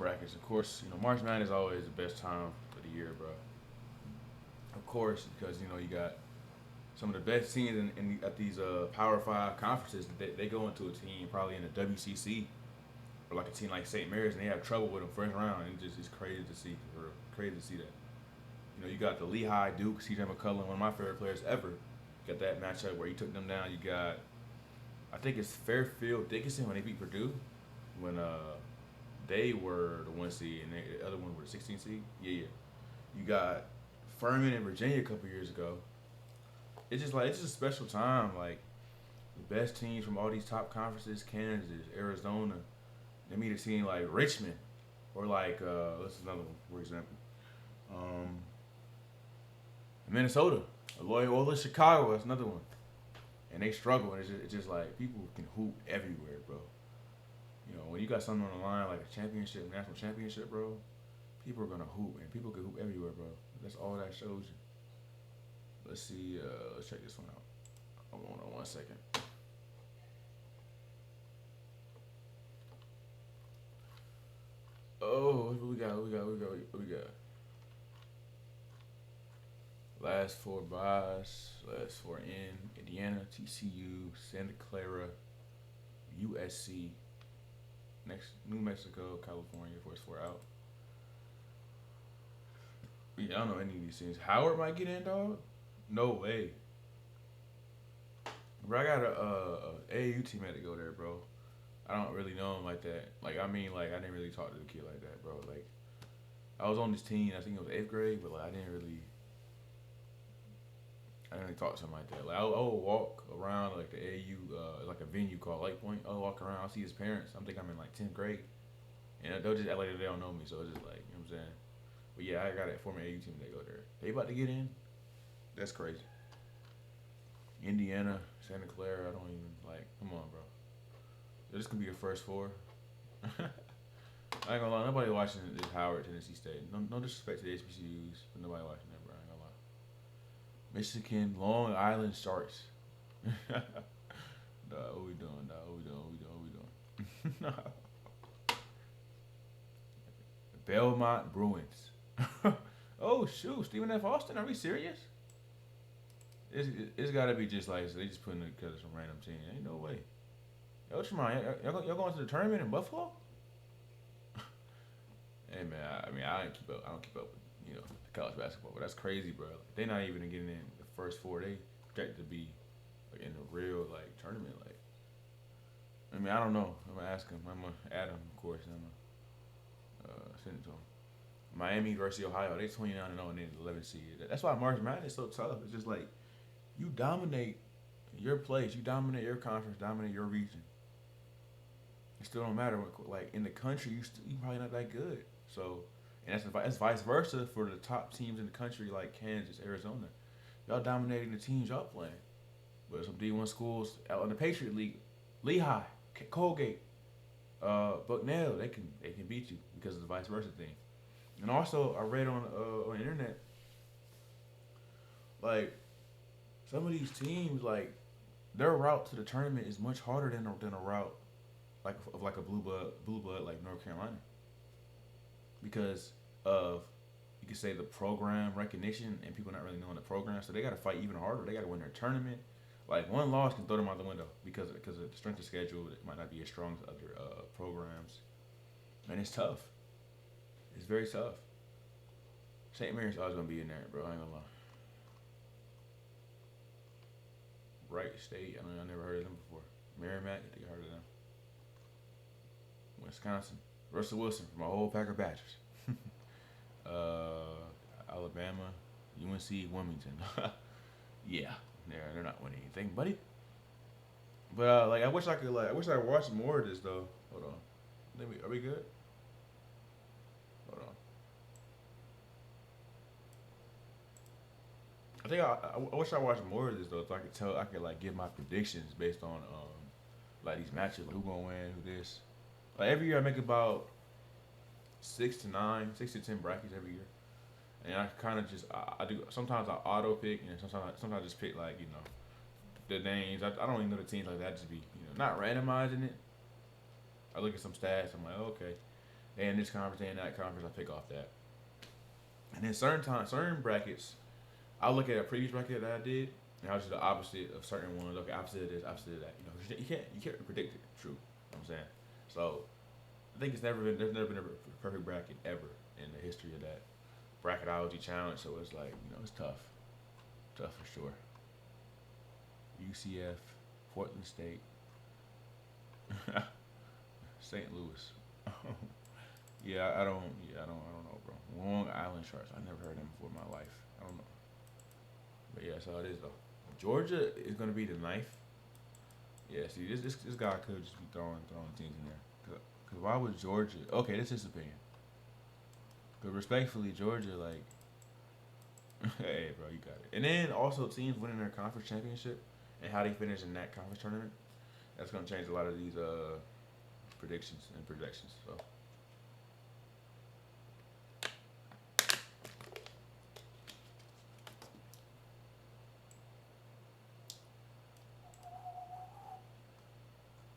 brackets. Of course, March Madness is always the best time of the year, bro. Of course, because you got some of the best teams at these Power Five conferences. They go into a team probably in the WCC or like a team like St. Mary's, and they have trouble with them first round. And it's crazy to see, for real. Crazy to see that. You got the Lehigh Duke, CJ McCullum, one of my favorite players ever. Got that matchup where he took them down. You got, I think it's Fairfield Dickinson when they beat Purdue, when they were the 1 seed and the other one were the 16 seed. Yeah, yeah. You got Furman in Virginia a couple years ago. It's just a special time. Like the best teams from all these top conferences, Kansas, Arizona, they meet a team like Richmond or like this is another one for example. Um, Minnesota, Loyola Chicago, that's another one. And they struggle, and it's just like people can hoop everywhere, bro. When you got something on the line like a championship, national championship, bro, people are gonna hoop, and people can hoop everywhere, bro. That's all that shows you. Let's see. Let's check this one out. Hold on 1 second. Oh, what we got? What we got? Last four buys. Last four in Indiana, TCU, Santa Clara, USC, next New Mexico, California. First four out. Yeah, I don't know any of these things. Howard might get in, dog. No way. Bro, I got a AAU teammate to go there, bro. I don't really know him like that. I didn't really talk to the kid like that, bro. Like, I was on this team. I think it was 8th grade, but like I didn't really talk to him like that. Like, I would walk around like the AAU, like a venue called Light Point. I'll walk around. I'll see his parents. I'm think I'm in like 10th grade, and they'll just act like they don't know me. So it's just like, you know what I'm saying. But yeah, I got a former AAU team that go there. They about to get in. That's crazy. Indiana, Santa Clara. I don't even like. Come on, bro. This could be your first four. I ain't gonna lie. Nobody watching this Howard, Tennessee State. No disrespect to the HBCUs, but nobody watching that, bro. I ain't gonna lie. Michigan, Long Island Sharks. Dog, what we doing, dog? What we doing? Belmont Bruins. Oh shoot, Stephen F. Austin, are we serious? It's gotta be just like they just putting it together some random team. Ain't no way. Yo, Tremont, y'all going to the tournament in Buffalo? Hey man, I don't keep up. I don't keep up with the college basketball, but that's crazy, bro. Like, they not even getting in the first four. They projected to be like in the real like tournament. Like, I don't know. I'm gonna ask him. I'm gonna add him, of course. And I'm gonna send it to him. Miami, University of Ohio. They 29-0 and then 11 seed. That's why March Madness is so tough. It's just like you dominate your place, you dominate your conference, dominate your region. It still don't matter what, like in the country, you probably not that good. So, and that's vice versa for the top teams in the country like Kansas, Arizona. Y'all dominating the teams y'all playing. But some D1 schools out in the Patriot League, Lehigh, Colgate, Bucknell, they can beat you because of the vice versa thing. And also, I read on the internet, like some of these teams, like their route to the tournament is much harder than a route like a blue blood like North Carolina, because of, you could say, the program recognition and people not really knowing the program, so they got to fight even harder. They got to win their tournament. Like one loss can throw them out the window because of the strength of schedule. It might not be as strong as other programs, and it's tough. It's very tough. St. Mary's always gonna be in there, bro. I ain't gonna lie. Wright State. I never heard of them before. Merrimack. I think I heard of them. Wisconsin. Russell Wilson from my old Packer Badgers. Alabama. UNC. Wilmington. Yeah, they're not winning anything, buddy. But I wish I could I wish I watched more of this though. Hold on. Are we good? Hold on. I wish I watched more of this though, so I could like give my predictions based on like these matches, like who gonna win, who this. Like every year I make about 6 to 10 brackets every year, and I kind of just I do sometimes I auto pick, and sometimes I just pick like the names. I don't even know the teams like that. I just be not randomizing it. I look at some stats. I'm like, oh, okay. They in this conference, they in that conference. I pick off that. And then certain brackets, I look at a previous bracket that I did, and I was just the opposite of certain ones. Okay, opposite of this, opposite of that. You know, you can't predict it. True. You know what I'm saying. So I think there's never been a perfect bracket ever in the history of that bracketology challenge. So it's like, it's tough for sure. UCF, Portland State, St. Louis. I don't know, bro. Long Island Sharks. I never heard them before in my life. I don't know. But yeah, that's how it is though. Georgia is gonna be the ninth. Yeah, see, this guy could just be throwing teams in there. Cause why would Georgia? Okay, this is his opinion. But respectfully, Georgia, like, hey, bro, you got it. And then also teams winning their conference championship and how they finish in that conference tournament. That's gonna change a lot of these predictions and projections. So.